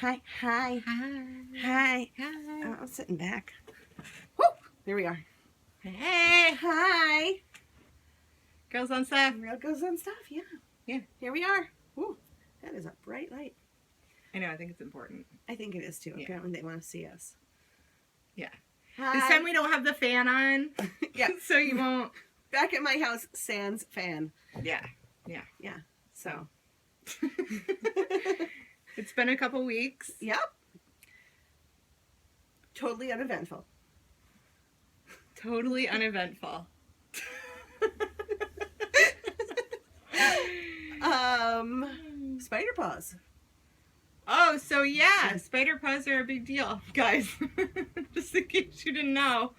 Hi. Hi. Hi. Hi. I'm sitting back. Woo! There we are. Hey. Hi. Girls on stuff. Real goes on stuff, yeah. Yeah. Here we are. Woo. That is a bright light. I know, I think it's important. I think it is too. Yeah. Apparently they want to see us. Yeah. Hi. This time we don't have the fan on. Yeah. So you won't. Back at my house, sans fan. Yeah. So. It's been a couple weeks. Yep. Totally uneventful. Totally uneventful. Spider paws. Oh, so yeah, spider paws are a big deal, guys. Just in case you didn't know.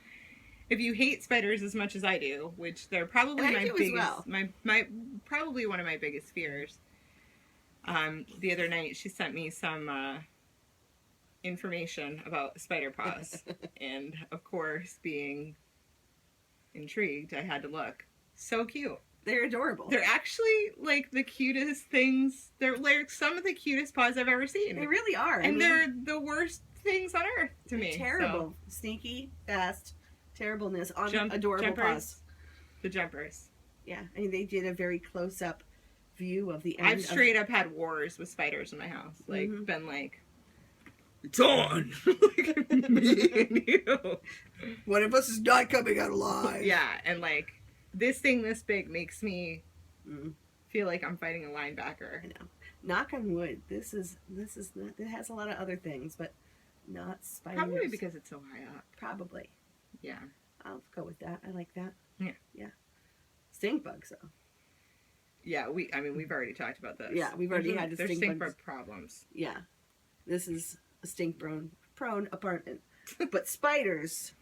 If you hate spiders as much as I do, which they're probably my biggest, my probably one of my biggest fears. The other night she sent me some information about spider paws, and of course, being intrigued, I had to look. So cute. They're adorable. They're actually like the cutest things. They're like some of the cutest paws I've ever seen. They really are. And they're the worst things on earth to me. Terrible. So. Sneaky, fast, terribleness on adorable jumpers, paws. The jumpers. Yeah. I mean, they did a very close-up view of the end. I've straight up had wars with spiders in my house. Like, been like, it's on! Like, me and you. One of us is not coming out alive. Yeah, and like, this thing this big makes me feel like I'm fighting a linebacker. I know. Knock on wood. This is not, it has a lot of other things, but not spiders. Probably because it's so high up. Probably. Yeah. I'll go with that. I like that. Yeah. Yeah. Stink bugs, though. Yeah, we've already talked about this. Yeah, we've already had the stink bug problems. Yeah. This is a stink prone apartment. But spiders,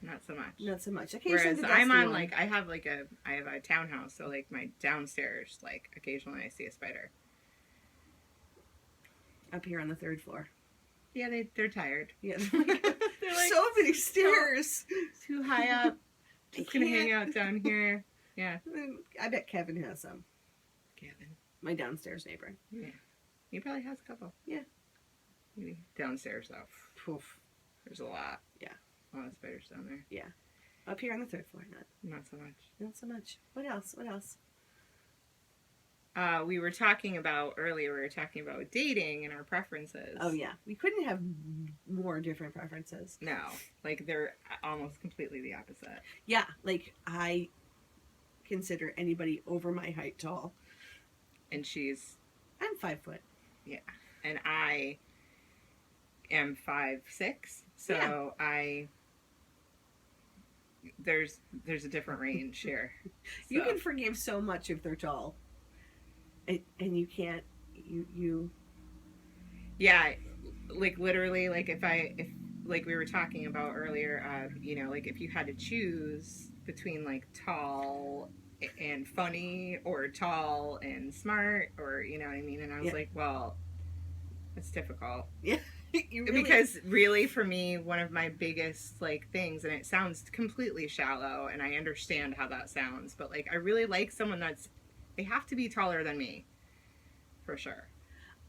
not so much. Not so much. Whereas I'm on one. I have a townhouse, so like my downstairs, like occasionally I see a spider. Up here on the third floor. Yeah, they're tired. Yeah. They're like, so many stairs. Too high up. Just gonna hang out down here. Yeah. I bet Kevin has some. Kevin. My downstairs neighbor. Yeah. He probably has a couple. Yeah. Maybe downstairs though. Poof. There's a lot. Yeah. A lot of spiders down there. Yeah. Up here on the third floor, not so much. Not so much. What else? We were talking about dating and our preferences. Oh yeah. We couldn't have more different preferences. No. Like they're almost completely the opposite. Yeah. Like I consider anybody over my height tall. And I'm 5 foot. Yeah. And I am 5'6". So yeah. There's a different range here. So. You can forgive so much if they're tall. And you can't yeah, like literally, like if like we were talking about earlier, like if you had to choose between like tall and funny or tall and smart, or you know what I mean, and I was like, well, it's difficult. Yeah. Because really for me, one of my biggest like things, and it sounds completely shallow and I understand how that sounds, but like I really like someone they have to be taller than me, for sure.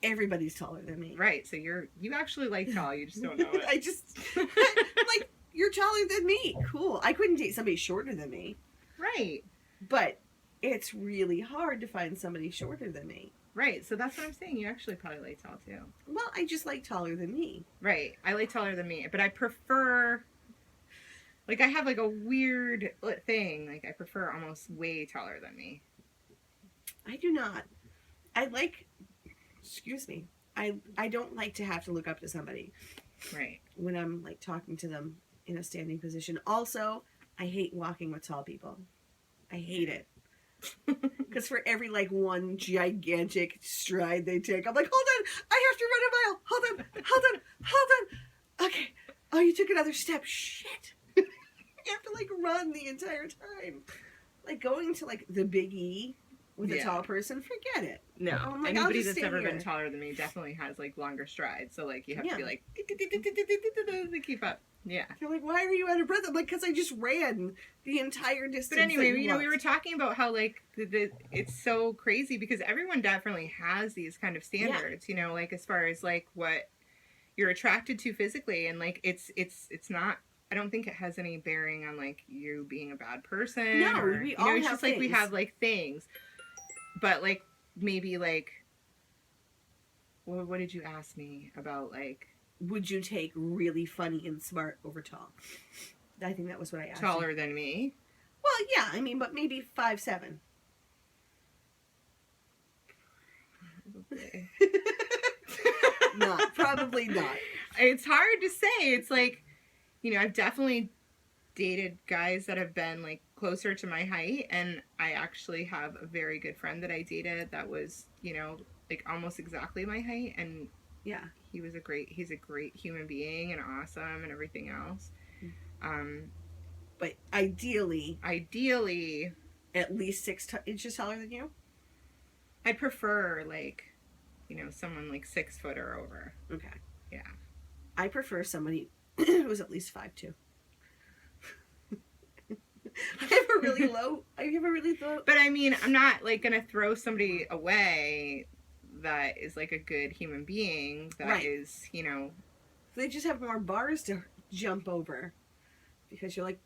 Everybody's taller than me. Right, so you actually like tall, you just don't know it. I just, like, you're taller than me. Cool. I couldn't date somebody shorter than me. Right. But it's really hard to find somebody shorter than me. Right, so that's what I'm saying. You actually probably like tall, too. Well, I just like taller than me. Right, I like taller than me, but I prefer... Like, I have, like, a weird thing. Like, I prefer almost way taller than me. I do not. I like... Excuse me. I don't like to have to look up to somebody. Right. When I'm, like, talking to them in a standing position. Also, I hate walking with tall people. I hate it. Because for every, like, one gigantic stride they take, I'm like, hold on! I have to run a mile! Hold on! Okay. Oh, you took another step. Shit! You have to, like, run the entire time. Like, going to, like, the Big E with a tall person, forget it. No. Like, anybody that's ever been taller than me definitely has, like, longer strides. So, like, you have to be, like, to keep up. Yeah. You're like, why are you out of breath? I'm like, because I just ran the entire distance. But anyway, we were talking about how, like, it's so crazy because everyone definitely has these kind of standards, like, as far as, like, what you're attracted to physically, and like it's not, I don't think it has any bearing on like you being a bad person. No, or, we all it's have just things. like we have like things. But like maybe like what did you ask me about, like would you take really funny and smart over tall? I think that was what I asked. Taller than me? Well, yeah, I mean, but maybe 5'7". Probably not. It's hard to say. It's like, I've definitely dated guys that have been like closer to my height, and I actually have a very good friend that I dated that was, like almost exactly my height, and yeah, he's a great human being and awesome and everything else. But ideally, at least 6 inches taller than you. I'd prefer like, someone like 6 foot or over. Okay. Yeah. I prefer somebody who's at least 5'2". I have a really low. But I mean, I'm not like gonna throw somebody away that is like a good human being. That is, They just have more bars to jump over, because you're like.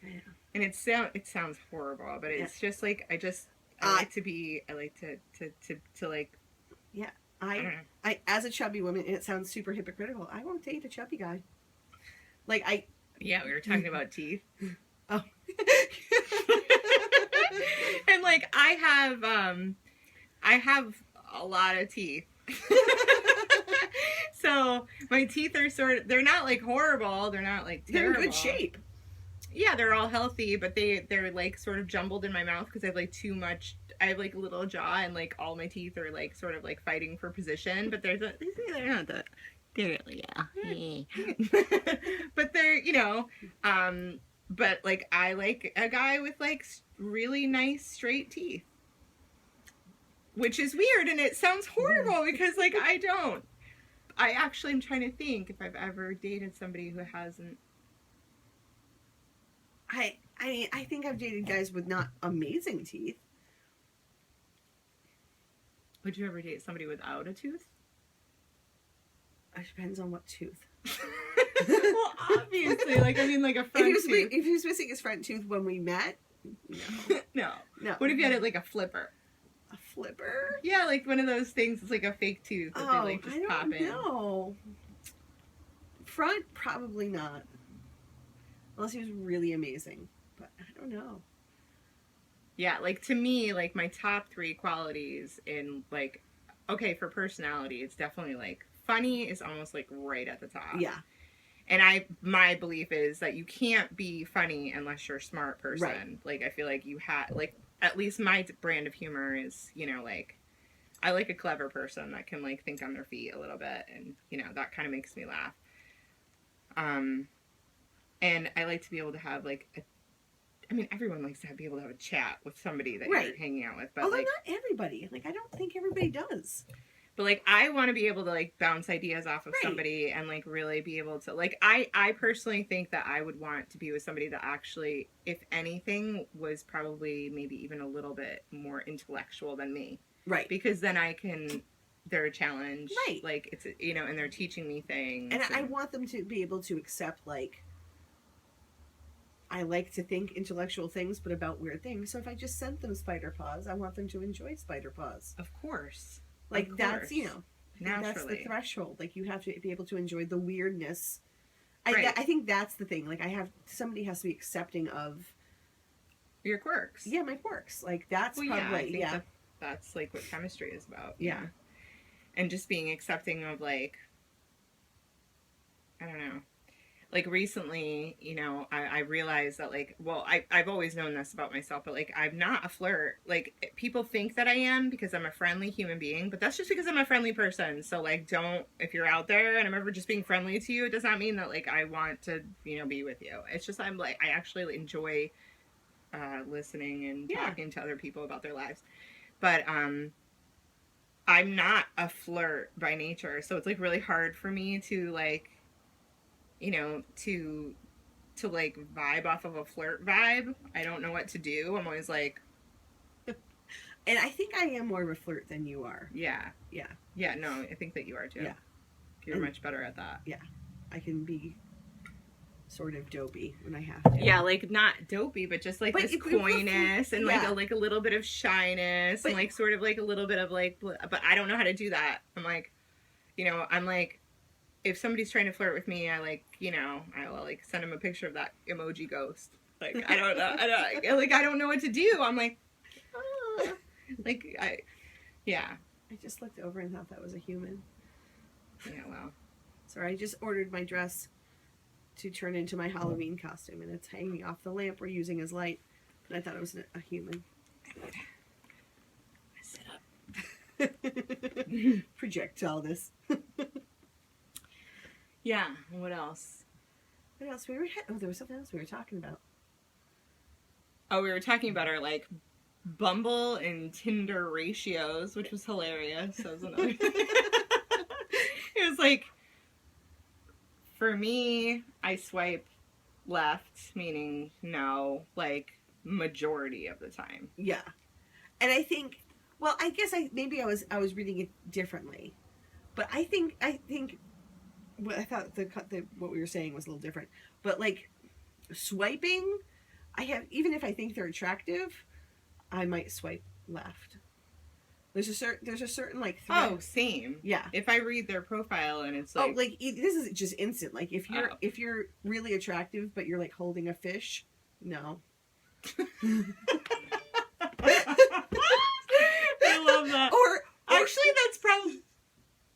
Yeah. And it sounds horrible, but it's just like I like to like. Yeah, I don't know. I as a chubby woman, and it sounds super hypocritical, I won't date a chubby guy. Like I. Yeah, we were talking about teeth. Oh. And like I have a lot of teeth. So my teeth are they're not like horrible, they're not like terrible. They're in good shape. Yeah, they're all healthy, but they're like sort of jumbled in my mouth because I have like too much. I have like a little jaw, and like all my teeth are like sort of like fighting for position. But they're not that. They're yeah. But they're But like I like a guy with like really nice straight teeth, which is weird, and it sounds horrible because like I don't. I actually am trying to think if I've ever dated somebody who hasn't. I think I've dated guys with not amazing teeth. Would you ever date somebody without a tooth? It depends on what tooth. Well, obviously, like I mean, like a front tooth. If he was missing his front tooth when we met, no. No. What if you had like a flipper? A flipper? Yeah, like one of those things. It's like a fake tooth that they like just pop in. No. Front, probably not. Unless he was really amazing. But I don't know. Yeah, like to me, like my top 3 qualities in like, okay, for personality, it's definitely like funny is almost like right at the top. Yeah. And my belief is that you can't be funny unless you're a smart person. Right. Like I feel like you have, like at least my brand of humor is, like I like a clever person that can like think on their feet a little bit, and that kind of makes me laugh. And I like to be able to have like everyone likes to be able to have a chat with somebody that you're hanging out with. But although like, not everybody. Like, I don't think everybody does. But like, I want to be able to like bounce ideas off of somebody and like really be able to like, I personally think that I would want to be with somebody that actually, if anything, was probably maybe even a little bit more intellectual than me. Right. Because then they're a challenge. Right. Like it's, and they're teaching me things. And I want them to be able to accept like, I like to think intellectual things, but about weird things. So if I just sent them spider paws, I want them to enjoy spider paws. Of course. Like that's, naturally. That's the threshold. Like you have to be able to enjoy the weirdness. I think that's the thing. Like somebody has to be accepting of your quirks. Yeah, my quirks. Like that's probably, that's like what chemistry is about. Yeah. And just being accepting of like, I don't know. Like recently, I realized that like, well, I've always known this about myself, but like, I'm not a flirt. Like people think that I am because I'm a friendly human being, but that's just because I'm a friendly person. So like, if you're out there and I'm ever just being friendly to you, it does not mean that like, I want to, be with you. It's just, I'm like, I actually enjoy, listening and talking to other people about their lives. But, I'm not a flirt by nature. So it's like really hard for me to like, to like vibe off of a flirt vibe. I don't know what to do. I'm always like, And I think I am more of a flirt than you are. Yeah. Yeah. Yeah, no, I think that you are too. Yeah. You're much better at that. Yeah. I can be sort of dopey when I have to. Yeah, like not dopey, but just like this coyness and like a little bit of shyness and like sort of like a little bit of like, but I don't know how to do that. I'm like, you know, I'm like, if somebody's trying to flirt with me, I like, you know, I will like send them a picture of that emoji ghost. Like, I don't know. I don't know what to do. I'm like, yeah. I just looked over and thought that was a human. Yeah, well. Sorry, I just ordered my dress to turn into my Halloween costume, and it's hanging off the lamp we're using as light. And I thought it was a human. I sit up. Projectile this. Yeah. What else? What else? There was something else we were talking about. Oh, we were talking about our like Bumble and Tinder ratios, which was hilarious. That was another. It was like, for me, I swipe left, meaning no, like majority of the time. Yeah, and I think, well, I guess I was reading it differently, but I think what I thought what we were saying was a little different. But like swiping, even if I think they're attractive, I might swipe left. There's a certain like thread. Oh, same. Yeah. If I read their profile and it's like, this is just instant. Like if you're really attractive but you're like holding a fish, no. I love that. Or actually, that's probably,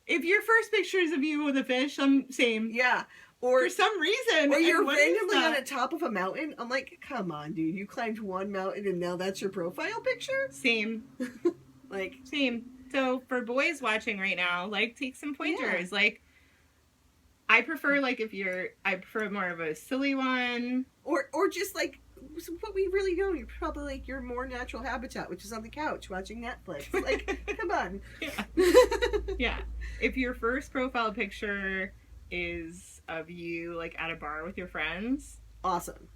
if your first picture is of you with a fish, I'm same. Yeah. Or for some reason, or you're randomly on the top of a mountain. I'm like, come on, dude! You climbed one mountain and now that's your profile picture. Same. Like same. So for boys watching right now, like take some pointers. Yeah. Like I prefer more of a silly one. Or just like what we really know, you're probably like your more natural habitat, which is on the couch watching Netflix. Like, come on. Yeah. Yeah. If your first profile picture is of you like at a bar with your friends, awesome.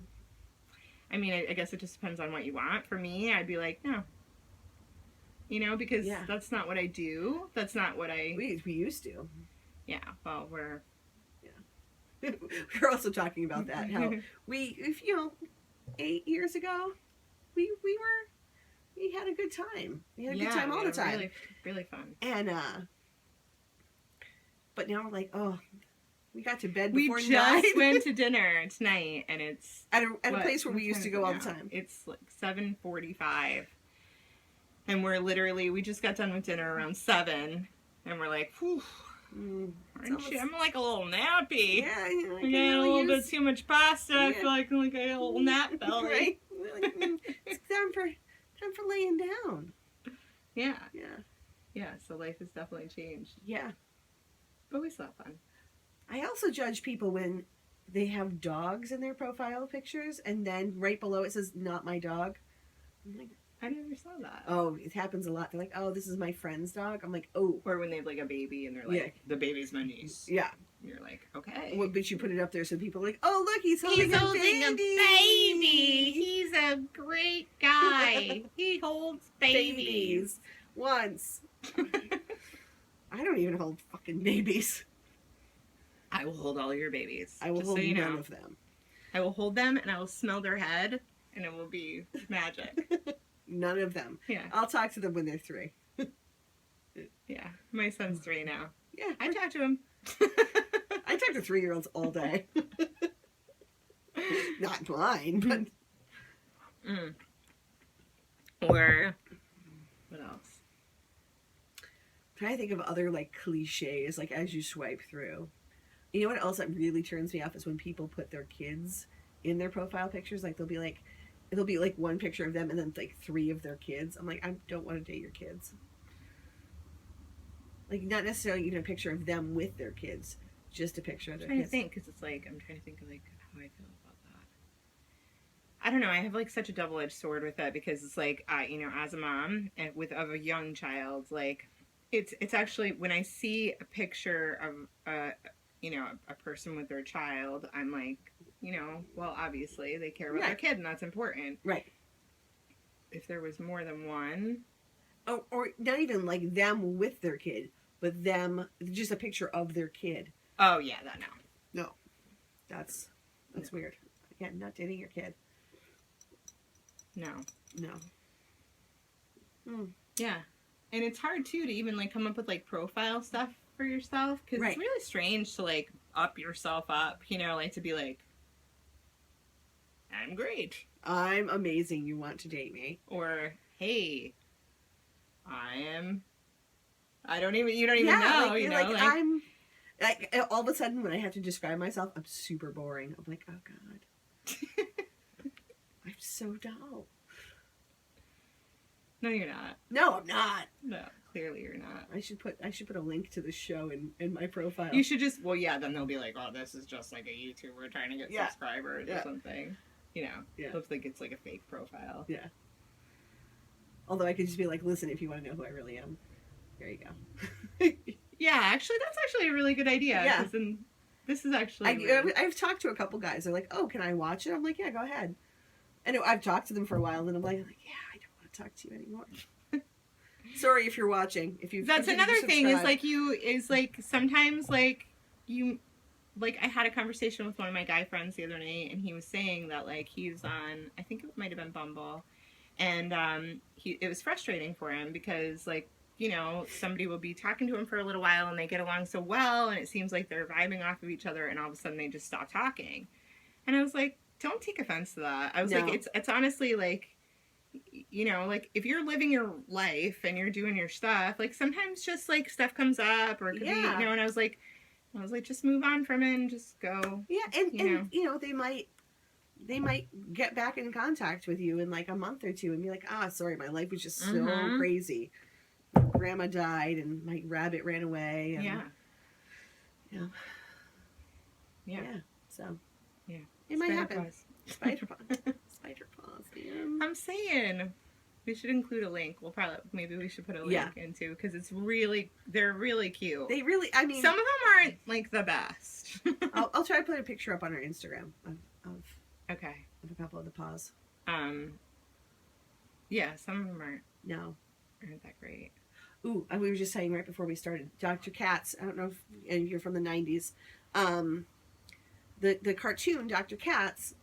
I mean, I guess it just depends on what you want. For me, I'd be like, no. You know, because that's not what I do. That's not what we used to. Yeah. Well, we're also talking about that. How if 8 years ago, we had a good time. We had a good time all the time. Really, really fun. And but now we're like, oh, we got to bed before 9. We just went to dinner tonight, and it's at a place where we used to go all the time. It's like 7:45. And we just got done with dinner around 7, and we're like, whew, aren't you? I'm like a little nappy. Yeah, I got a little bit too much pasta. I feel like I got a little nap belly. Right? It's time for laying down. Yeah. Yeah. Yeah, so life has definitely changed. Yeah. But we still have fun. I also judge people when they have dogs in their profile pictures, and then right below it says, not my dog. I'm like, I never saw that. Oh, it happens a lot. They're like, oh, this is my friend's dog. I'm like, oh. Or when they have like a baby and they're like, the baby's my niece. Yeah. And you're like, okay. Well, but you put it up there so people are like, oh, look, he's holding a baby. He's a great guy. He holds babies. Once. I don't even hold fucking babies. I will hold all your babies. I will hold none of them. I will hold them and I will smell their head and it will be magic. None of them. Yeah. I'll talk to them when they're 3. Yeah. My son's 3 now. Yeah. I talk to him. I talk to 3-year-olds all day. Not mine, but. Or what else? I'm trying to think of other like cliches, like as you swipe through. You know what else that really turns me off is when people put their kids in their profile pictures. Like it'll be like one picture of them and then like 3 of their kids. I'm like, I don't want to date your kids. Like not necessarily even a picture of them with their kids, just a picture of their kids. I'm trying to think, because it's like, I'm trying to think of like how I feel about that. I don't know, I have like such a double-edged sword with it, because it's like, as a mom and of a young child, like it's actually, when I see a picture of a person with their child, I'm like, well, obviously they care about their kid and that's important. Right. If there was more than one, or not even like them with their kid, but them, just a picture of their kid. Oh yeah, that no. No, that's weird. Again, not dating your kid. No. Yeah, and it's hard too to even like come up with like profile stuff for yourself, because it's really strange to like up yourself up, you know, like to be like, I'm great, I'm amazing, you want to date me, or hey, you don't even know, like, you know, like I'm like, all of a sudden when I have to describe myself, I'm super boring. I'm like, oh god. I'm so dull. No, you're not. No, I'm not. No, clearly you're not. I should put a link to the show in my profile. You should just, well, yeah, then they'll be like, oh, this is just like a YouTuber trying to get subscribers or something. You know, looks like it's like a fake profile. Yeah. Although I could just be like, listen, if you want to know who I really am, there you go. Yeah, actually, that's actually a really good idea. Yeah. Then this is actually. I've talked to a couple guys. They're like, oh, can I watch it? I'm like, yeah, go ahead. And I've talked to them for a while, and I'm like, yeah, I don't want to talk to you anymore. Sorry if you're watching. That's another thing is like sometimes like you, like I had a conversation with one of my guy friends the other night, and he was saying that like he's on, I think it might have been Bumble, and it was frustrating for him because like, you know, somebody will be talking to him for a little while and they get along so well and it seems like they're vibing off of each other, and all of a sudden they just stop talking. And I was like, don't take offense to that. I was like, it's honestly like, you know, like if you're living your life and you're doing your stuff, like sometimes just like stuff comes up, or it could be, you know, and I was like, just move on from it and just go. Yeah, and you know, they might get back in contact with you in like a month or two and be like, sorry, my life was just so crazy. Grandma died and my rabbit ran away. And, yeah. So it might happen. Spider paws. Spider paws, man. I'm saying we should include a link. Maybe we should put a link into, because they're really cute. They really, I mean, some of them aren't like the best. I'll try to put a picture up on our Instagram of a couple of the paws. Yeah, some of them aren't that great. Ooh, we were just saying right before we started, Dr. Katz, I don't know if you're from the 90s, the cartoon Dr. Katz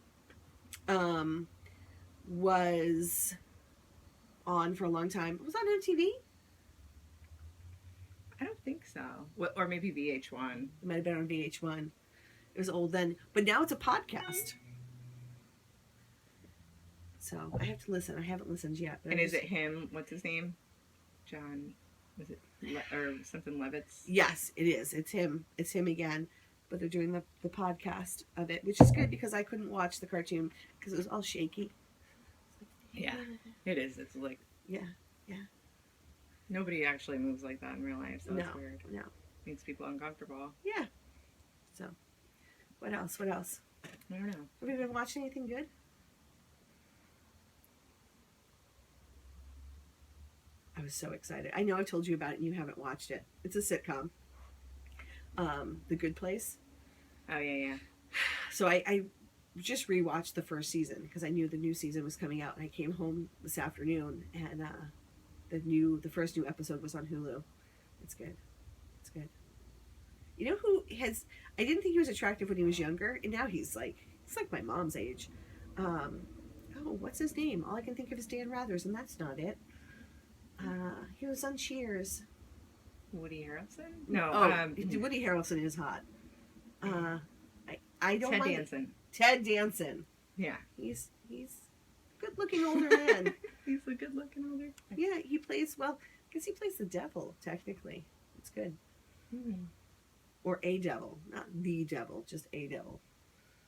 was on for a long time. It was on MTV? I don't think so. Or maybe VH1. It might have been on VH1. It was old then. But now it's a podcast. So I have to listen. I haven't listened yet. And is it him? What's his name? John, was it, or something Levitz? Yes, it is. It's him. It's him again. But they're doing the podcast of it, which is good because I couldn't watch the cartoon because it was all shaky. Yeah, it is. It's like... Yeah. Nobody actually moves like that in real life, so it's weird. No. Makes people uncomfortable. Yeah. So, what else? I don't know. Have you been watching anything good? I was so excited. I know I told you about it and you haven't watched it. It's a sitcom. The Good Place. Oh, yeah. So I just rewatched the first season because I knew the new season was coming out, and I came home this afternoon and the first new episode was on Hulu. It's good. You know who I didn't think he was attractive when he was younger, and now he's like my mom's age. What's his name? All I can think of is Dan Rathers, and that's not it. He was on Cheers. Woody Harrelson? No. Woody Harrelson is hot. I don't Ted mind Danson. Ted Danson. Yeah. He's a good-looking older man. He's a good-looking older. Yeah, he plays the devil technically. It's good. Or a devil, not the devil, just a devil.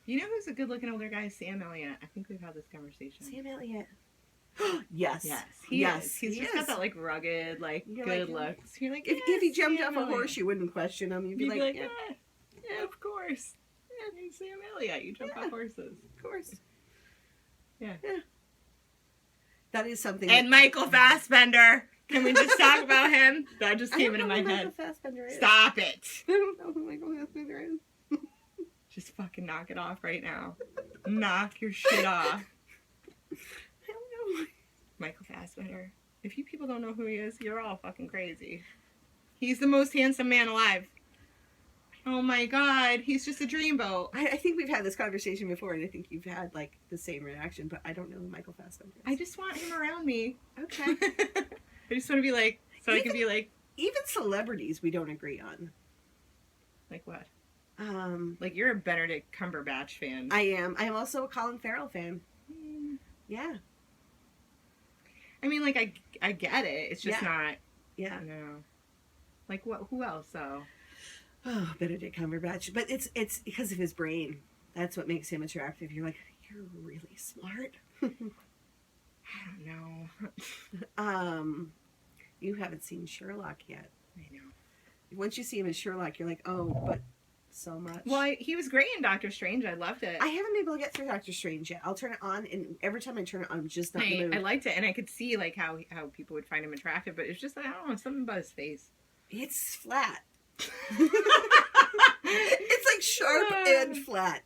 You know who's a good-looking older guy? Sam Elliott. I think we've had this conversation. Sam Elliott. Yes. He's just got that like rugged, like good looks. You're like, if he jumped off a horse, you wouldn't question him. You'd be like, yeah, of course. Yeah, Sam Elliott. You jump off horses, of course. Yeah. That is something. And Michael Fassbender. Can we just talk about him? That just came into my head. Michael Fassbender is. Stop it. I don't know who Michael Fassbender is. Just fucking knock it off right now. Knock your shit off. I don't know. Michael Fassbender. If you people don't know who he is, you're all fucking crazy. He's the most handsome man alive. Oh my god, he's just a dreamboat. I think we've had this conversation before, and I think you've had like the same reaction, but I don't know who Michael Fassbender is. I just want him around me. Okay. I just want to be like, so I can be like. Even celebrities we don't agree on. Like what? Like you're a Benedict Cumberbatch fan. I am. I am also a Colin Farrell fan. Yeah. I mean, like I get it. It's just not. Yeah. No. Like what? Who else though? Oh, Benedict Cumberbatch. But it's because of his brain. That's what makes him attractive. You're like, you're really smart. I don't know. You haven't seen Sherlock yet. I know. Once you see him in Sherlock, you're like, oh, but so much. Well, he was great in Doctor Strange. I loved it. I haven't been able to get through Doctor Strange yet. I'll turn it on, and every time I turn it on, I'm just not in the mood. I liked it, and I could see like how people would find him attractive, but it's just like, I don't know, something about his face. It's flat. It's like sharp and flat.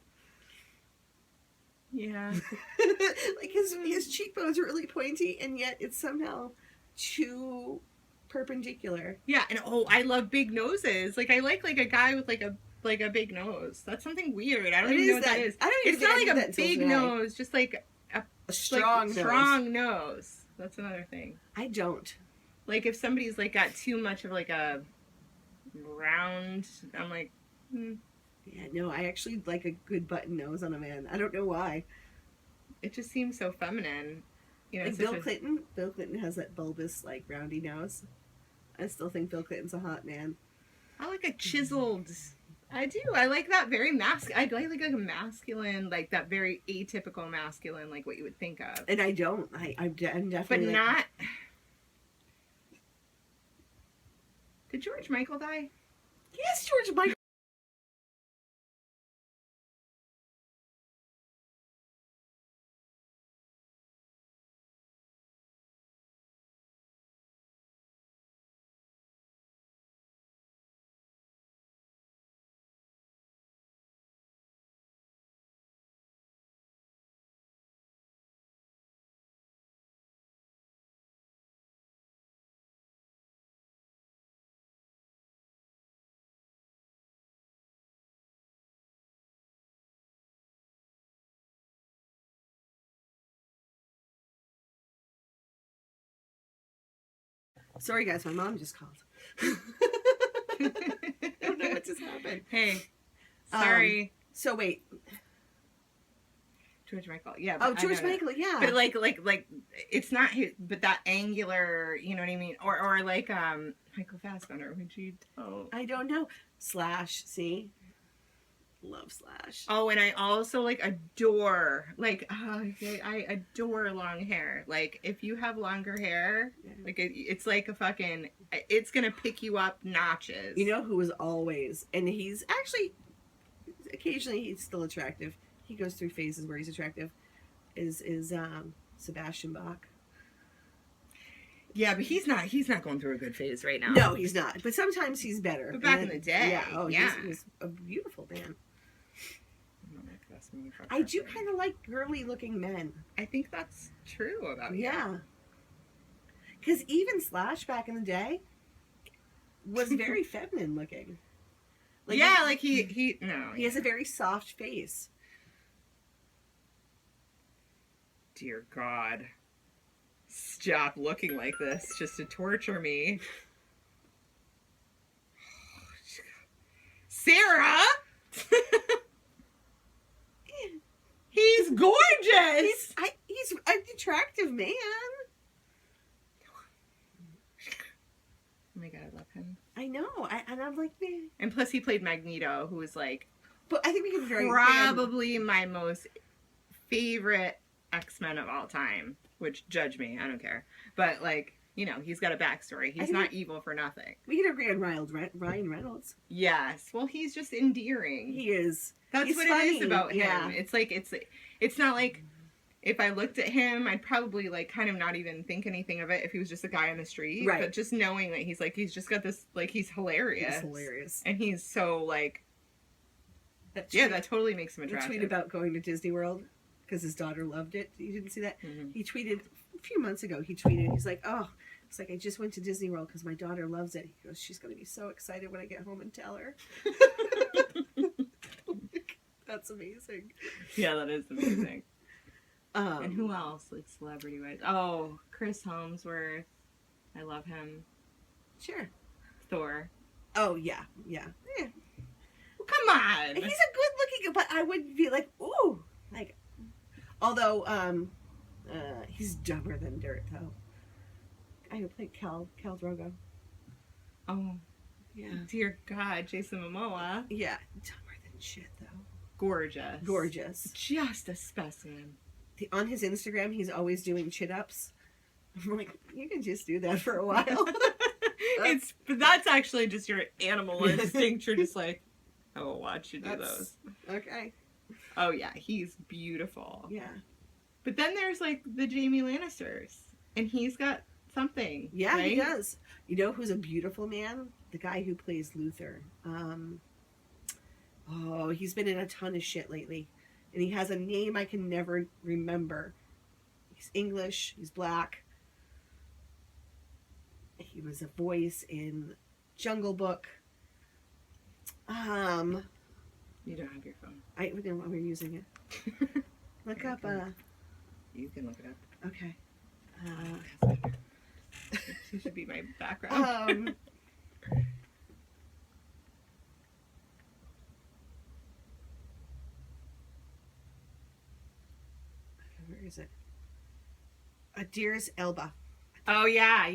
Yeah. Like his cheekbones are really pointy, and yet it's somehow too perpendicular. Yeah, and I love big noses. Like I like a guy with like a big nose. That's something weird. I don't even know what that is. I don't even It's not like a big today. nose, just like a strong nose. Strong nose. That's another thing. I don't. Like if somebody's like got too much of like a round, I'm like, Yeah, no, I actually like a good button nose on a man. I don't know why. It just seems so feminine. You know, like Bill Clinton has that bulbous, like, roundy nose. I still think Bill Clinton's a hot man. I like a chiseled. I do. I like that very I like a masculine, like that very atypical masculine, like what you would think of. And I don't. I'm definitely. But not. Did George Michael die? Yes, George Michael. Sorry, guys, my mom just called. I don't know what just happened. Hey, sorry. So wait. George Michael, yeah. Oh, George Michael, yeah. But like, it's not his, but that angular, you know what I mean? Or like, Michael Fassbender, would you? Oh, I don't know. Slash, see? Love Slash. Oh, and I also like adore, like, I adore long hair. Like, if you have longer hair, like it's like a fucking, it's gonna pick you up notches. You know who is always, and he's actually, occasionally he's still attractive. He goes through phases where he's attractive. Is Sebastian Bach. Yeah, but he's not going through a good phase right now. No, he's not. But sometimes he's better. But back in the day, yeah. Oh, yeah. He's a beautiful man. I do kind of like girly looking men. I think that's true about you. Yeah. Because even Slash back in the day was very feminine looking. Like, yeah, like he has a very soft face. Dear God. Stop looking like this just to torture me. Sarah! He's gorgeous! He's an attractive man. Oh my God, I love him. I know. And I'm like, man. And plus he played Magneto, who was like... But I think we can very... Probably my most favorite X-Men of all time. Which, judge me, I don't care. But, like, you know, he's got a backstory. He's not evil for nothing. We can agree on Ryan Reynolds. Yes. Well, he's just endearing. He is. That's what funny. It is about him. It's like, it's not like, if I looked at him, I'd probably, like, kind of not even think anything of it if he was just a guy on the street. Right. But just knowing that he's just got this, like, he's hilarious. He's hilarious. And he's so, like, that totally makes him attractive. The tweet about going to Disney World, because his daughter loved it. You didn't see that? Mm-hmm. He tweeted few months ago, he tweeted, he's like, oh, it's like, I just went to Disney World because my daughter loves it. He goes, she's going to be so excited when I get home and tell her. That's amazing. Yeah, that is amazing. And who else, like, celebrity-wise? Oh, Chris Hemsworth. I love him. Sure. Thor. Oh, yeah. Yeah. Well, come on. He's a good-looking, but I wouldn't be like, ooh. Like, although, he's dumber than dirt, though. I who played Khal Drogo. Oh. Yeah. Dear God, Jason Momoa. Yeah. Dumber than shit, though. Gorgeous. Gorgeous. Just a specimen. On his Instagram, he's always doing chin-ups. I'm like, you can just do that for a while. That's actually just your animal instinct. You're just like, I will watch you do those. Okay. Oh, yeah. He's beautiful. Yeah. But then there's, like, the Jaime Lannisters. And he's got something. Yeah, right? he does. You know who's a beautiful man? The guy who plays Luther. He's been in a ton of shit lately. And he has a name I can never remember. He's English. He's black. He was a voice in Jungle Book. You don't have your phone. I didn't know we're using it. Look up. You can look it up. Okay. She should be my background. Where is it? Idris Elba. Oh, yeah.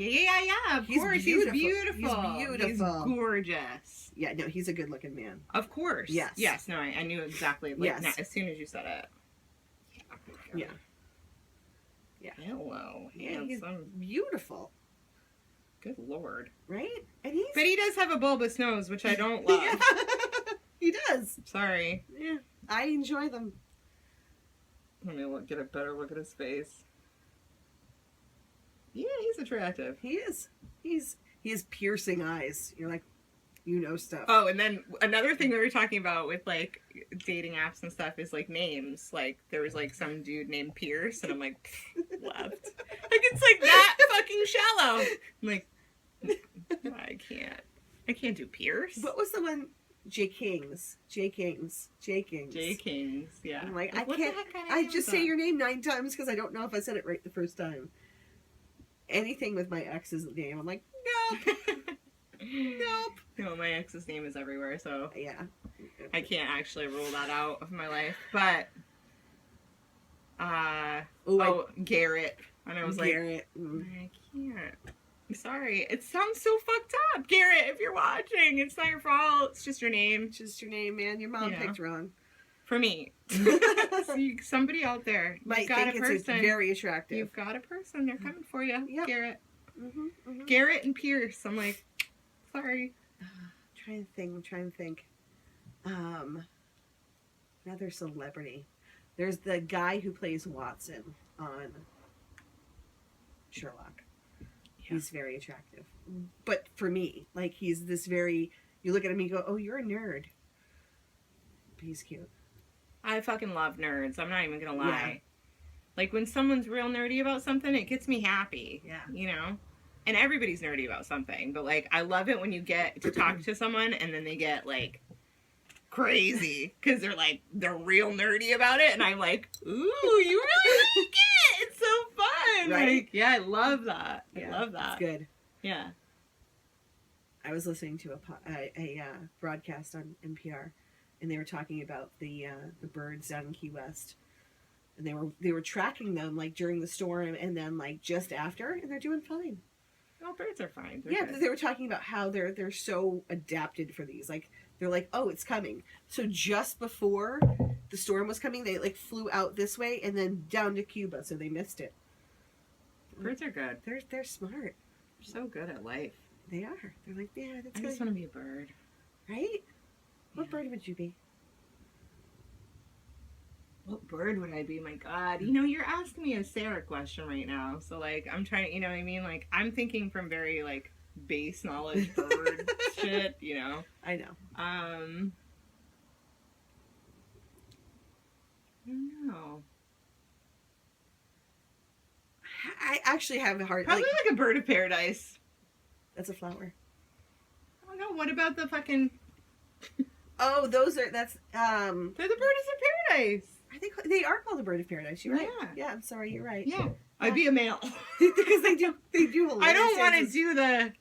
Of course. Beautiful. He's beautiful. He's beautiful. He's gorgeous. Yeah, no, he's a good looking man. Of course. Yes. Yes, no, I knew exactly. Like, yes. As soon as you said it. Yeah. Yeah. Hello. Yeah, he's handsome. beautiful. Good Lord. Right? But he does have a bulbous nose, which I don't love. Yeah. He does. Sorry. Yeah. I enjoy them. Let me get a better look at his face. Yeah, he's attractive. He is. He has piercing eyes. You're like, you know stuff. Oh, and then another thing we were talking about with, like, dating apps and stuff is, like, names. Like, there was, like, some dude named Pierce, and I'm like, left. Like, it's, like, that fucking shallow. I'm like, I can't do Pierce. What was the one? J. Kings, yeah. I'm like, what I can't. The heck kind of I name just is say that? your name 9 times because I don't know if I said it right the first time. Anything with my ex's name, I'm like, nope. Nope. No, my ex's name is everywhere, so Yeah. I can't actually rule that out of my life. But, Garrett. And I was Garrett. like, I can't. I'm sorry. It sounds so fucked up. Garrett, if you're watching, it's not your fault. It's just your name. It's just your name, man. Your mom picked wrong. For me. See, somebody out there. Might think it's very attractive. You've got a person. They're coming for you. Yep. Garrett. Mm-hmm. Garrett and Pierce. I'm like, sorry. I'm trying to think. Another celebrity. There's the guy who plays Watson on Sherlock. Yeah. He's very attractive. But for me, like, he's this very, you look at him and you go, oh, you're a nerd. But he's cute. I fucking love nerds. I'm not even gonna lie. Yeah. Like, when someone's real nerdy about something, it gets me happy. Yeah. You know? And everybody's nerdy about something. But, like, I love it when you get to talk to someone and then they get, like, crazy. Because they're real nerdy about it. And I'm like, ooh, you really like it. It's so fun. Right? Like, yeah, I love that. Yeah, I love that. It's good. Yeah. I was listening to a broadcast on NPR, and they were talking about the birds down in Key West, and they were tracking them, like, during the storm and then, like, just after, and they're doing fine. Oh, birds are fine. Yeah, but they were talking about how they're so adapted for these. Like, they're like, oh, it's coming. So just before the storm was coming, they, like, flew out this way and then down to Cuba, so they missed it. Birds are good. They're smart. They're so good at life. They are. They're like, yeah, that's I good. just want to be a bird. Right? What Yeah. bird would you be? What bird would I be? My God. You know, you're asking me a Sarah question right now. So, like, I'm trying to, you know what I mean? Like, I'm thinking from very, like, base knowledge bird shit, you know? I know. I don't know. I actually have a hard... Probably like a bird of paradise. That's a flower. I don't know. What about the fucking... Oh, those are... That's... They're the birds of paradise. I think they are called the bird of paradise. You're right. Yeah. Yeah, I'm sorry. You're right. Yeah. I'd be a male. Because they do I don't want to do the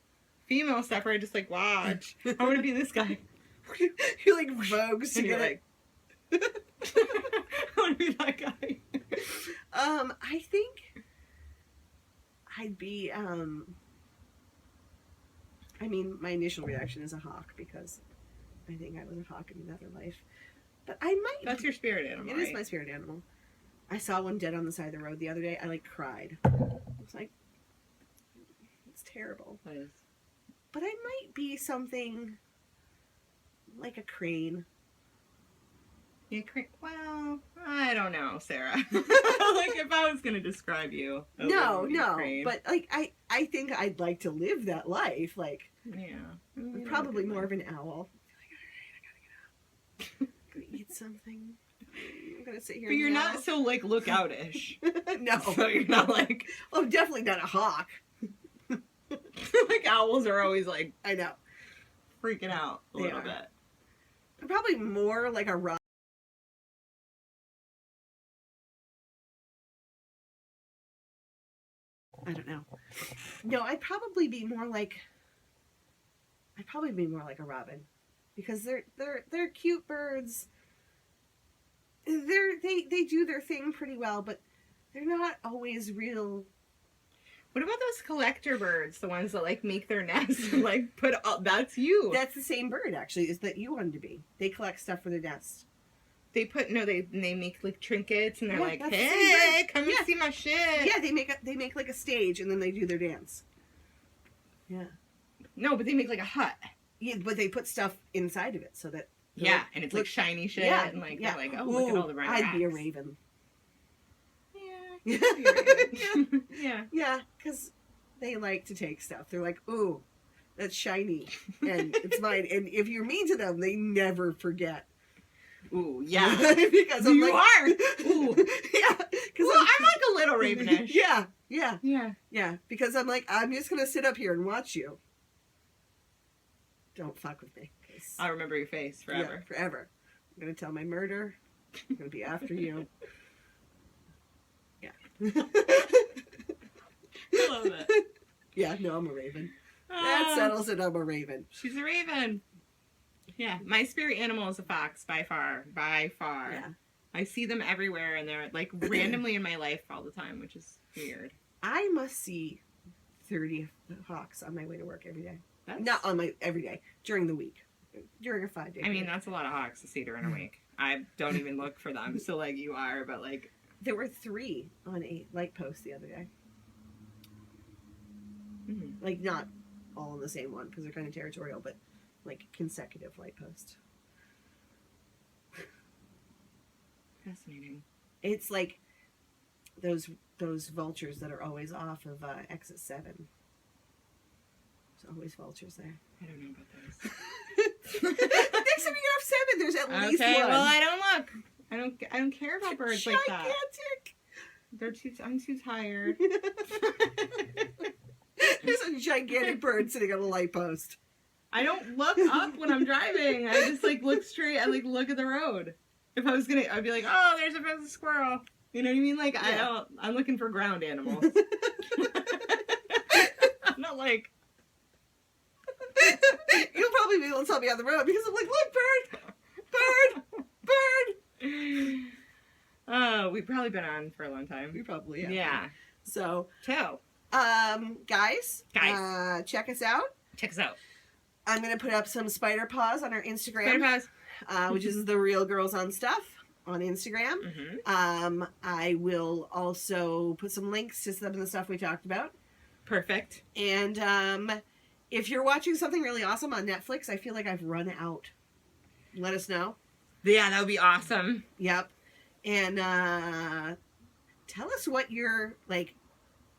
female stuff where I just like watch. I want to be this guy. You're like Vogue's to get like... I want to be that guy. I think I'd be, I mean, my initial reaction is a hawk because I think I was a hawk in another life. But I might... That's your spirit animal, It is my spirit animal. I saw one dead on the side of the road the other day. I, like, cried. I was like, it's terrible. That is. But I might be something like a crane. Yeah, well, I don't know, Sarah. Like, if I was going to describe you. No. But, like, I think I'd like to live that life. Like, yeah. Probably more of an owl. I gotta get up. I'm gonna eat something. I'm gonna sit here. But you're not so, like, lookout-ish. No. So you're not, like... Oh, I'm definitely not a hawk. Like, owls are always, like... I know. Freaking out a little bit. I'm probably more like a robin. I don't know. No, I'd probably be more like a robin, because they're cute birds. They do their thing pretty well, but they're not always real. What about those collector birds? The ones that like make their nests and like put up. That's you. That's the same bird actually. Is that you wanted to be? They collect stuff for their nest. They make like trinkets and they're like, that's the hey, same bird. come and see my shit. Yeah, they make like a stage and then they do their dance. Yeah. No, but they make like a hut. Yeah, but they put stuff inside of it so that. Yeah, and it's like shiny shit. Yeah, and like yeah. they're like, oh, look at all the bright I'd be a rats. raven. Yeah. Yeah. Yeah, because they like to take stuff. They're like, ooh, that's shiny, and it's mine. And if you're mean to them, they never forget. Ooh, yeah. Because you like, are. Ooh. Yeah. Because I'm like a little ravenish. Yeah. Because I'm like, I'm just gonna sit up here and watch you. Don't fuck with me. I'll remember your face forever. Yeah, forever. I'm gonna tell my murder. I'm gonna be after you. Yeah. I love it. Yeah, no, I'm a raven. That settles it. I'm a raven. She's a raven. Yeah, my spirit animal is a fox by far. Yeah. I see them everywhere, and they're like randomly in my life all the time, which is weird. I must see 30 hawks on my way to work every day. That's... Not on my every day, during the week, during a 5-day. I mean, that's a lot of hawks to see during a week. I don't even look for them, so like you are, but like there were 3 on a light post the other day. Mm-hmm. Like not all on the same one because they're kind of territorial, but like consecutive light posts. Fascinating. It's like those vultures that are always off of exit 7. There's always vultures there. I don't know about those. Next time you get off 7, there's at least one. Okay, well I don't look. I don't care about birds like that. Gigantic. I'm too tired. There's a gigantic bird sitting on a light post. I don't look up when I'm driving. I just like look straight. I like look at the road. If I was gonna, I'd be like, oh, there's a squirrel. You know what I mean? Like Yeah. I'm looking for ground animals. I'm not like. You'll probably be able to tell me on the road because I'm like, look, bird. Oh, we've probably been on for a long time. We probably have. Yeah. So, So, guys, check us out. check us out. I'm gonna put up some spider paws on our Instagram, Spider paws. Which is the Real Girls on Stuff on Instagram. Mm-hmm. I will also put some links to some of the stuff we talked about. Perfect. And if you're watching something really awesome on Netflix, I feel like I've run out. Let us know. Yeah, that would be awesome. Yep. And tell us what your like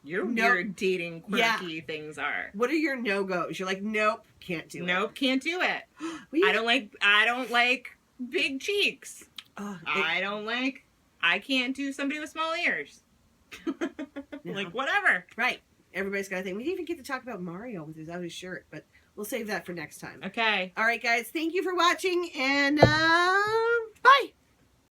Your weird dating quirky Yeah. things are. What are your no-goes? You're like, nope, can't do it. Nope, can't do it. I don't like big cheeks. I can't do somebody with small ears. No. Like, whatever. Right. Everybody's got a thing. We didn't even get to talk about Mario without his shirt, but we'll save that for next time. Okay. All right, guys. Thank you for watching, and